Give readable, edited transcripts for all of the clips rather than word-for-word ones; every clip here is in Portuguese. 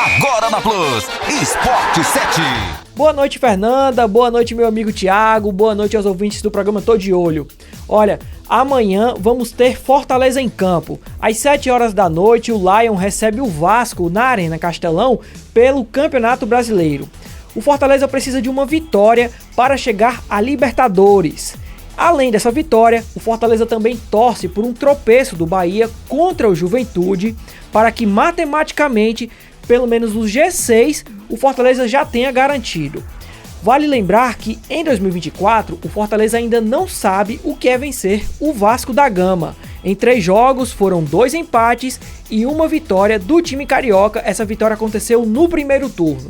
Agora na Plus, Esporte 7. Boa noite, Fernanda. Boa noite, meu amigo Thiago. Boa noite aos ouvintes do programa Tô de Olho. Olha, amanhã vamos ter Fortaleza em campo. Às 7 horas da noite, o Lion recebe o Vasco na Arena Castelão pelo Campeonato Brasileiro. O Fortaleza precisa de uma vitória para chegar à Libertadores. Além dessa vitória, o Fortaleza também torce por um tropeço do Bahia contra o Juventude para que matematicamente, pelo menos no G6, o Fortaleza já tenha garantido. Vale lembrar que em 2024 o Fortaleza ainda não sabe o que é vencer o Vasco da Gama. Em 3 jogos foram 2 empates e uma vitória do time carioca. Essa vitória aconteceu no primeiro turno.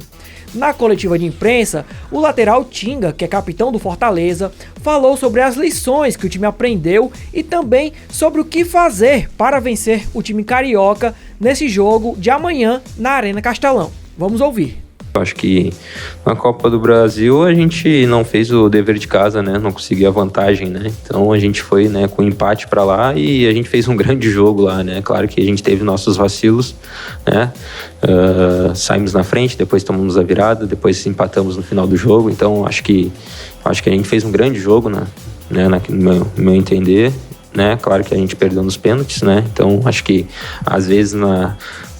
Na coletiva de imprensa, o lateral Tinga, que é capitão do Fortaleza, falou sobre as lições que o time aprendeu e também sobre o que fazer para vencer o time carioca nesse jogo de amanhã na Arena Castelão. Vamos ouvir. Eu acho que na Copa do Brasil a gente não fez o dever de casa, né? Não conseguiu a vantagem, né? Então a gente foi, né, com empate para lá e a gente fez um grande jogo lá, né? Claro que a gente teve nossos vacilos, né? Saímos na frente, depois tomamos a virada, depois empatamos no final do jogo. Então acho que a gente fez um grande jogo, né? No meu entender. Né? Claro que a gente perdeu nos pênaltis, né? Então acho que às vezes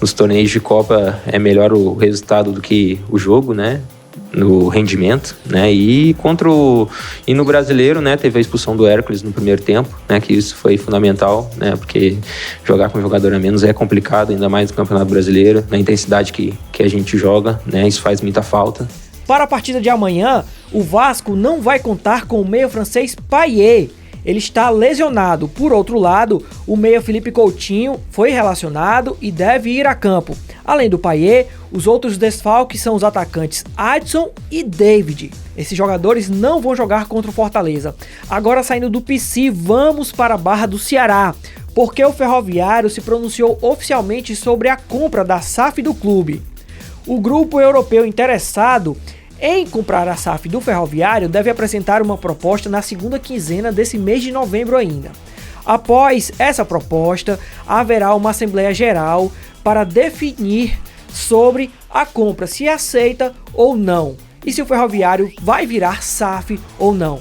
nos torneios de Copa é melhor o resultado do que o jogo, né? No rendimento, né? E no Brasileiro, né? Teve a expulsão do Hércules no primeiro tempo, né? Que isso foi fundamental, né? Porque jogar com um jogador a menos é complicado, ainda mais no Campeonato Brasileiro, na intensidade que a gente joga, né? Isso faz muita falta. Para a partida de amanhã, o Vasco não vai contar com o meia francês Payet. Ele está lesionado. Por outro lado, o meia Felipe Coutinho foi relacionado e deve ir a campo. Além do Payet, os outros desfalques são os atacantes Adson e David. Esses jogadores não vão jogar contra o Fortaleza. Agora, saindo do PC, vamos para a Barra do Ceará, porque o Ferroviário se pronunciou oficialmente sobre a compra da SAF do clube. O grupo europeu interessado em comprar a SAF do Ferroviário deve apresentar uma proposta na segunda quinzena desse mês de novembro ainda. Após essa proposta, haverá uma Assembleia Geral para definir sobre a compra, se aceita ou não, e se o Ferroviário vai virar SAF ou não.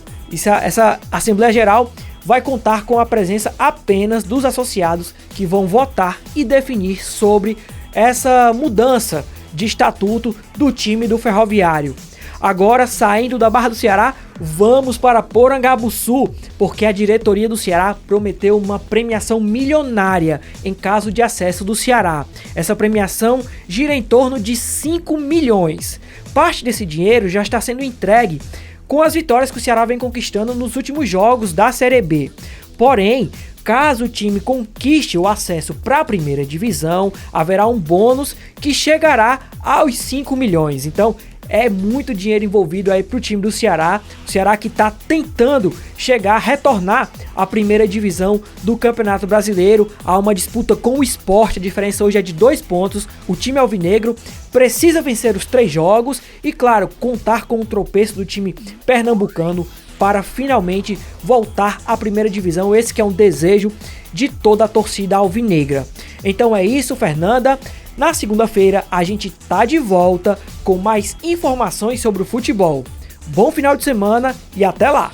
Essa Assembleia Geral vai contar com a presença apenas dos associados que vão votar e definir sobre essa mudança de estatuto do time do Ferroviário. Agora, saindo da Barra do Ceará, vamos para Porangabuçu, porque a diretoria do Ceará prometeu uma premiação milionária em caso de acesso do Ceará. Essa premiação gira em torno de 5 milhões. Parte desse dinheiro já está sendo entregue com as vitórias que o Ceará vem conquistando nos últimos jogos da Série B. Porém, caso o time conquiste o acesso para a primeira divisão, haverá um bônus que chegará aos 5 milhões. Então, é muito dinheiro envolvido aí para o time do Ceará. O Ceará que está tentando retornar à primeira divisão do Campeonato Brasileiro. Há uma disputa com o Sport, a diferença hoje é de 2 pontos. O time alvinegro precisa vencer os 3 jogos e, claro, contar com o tropeço do time pernambucano para finalmente voltar à primeira divisão. Esse que é um desejo de toda a torcida alvinegra. Então é isso, Fernanda. Na segunda-feira a gente tá de volta com mais informações sobre o futebol. Bom final de semana e até lá!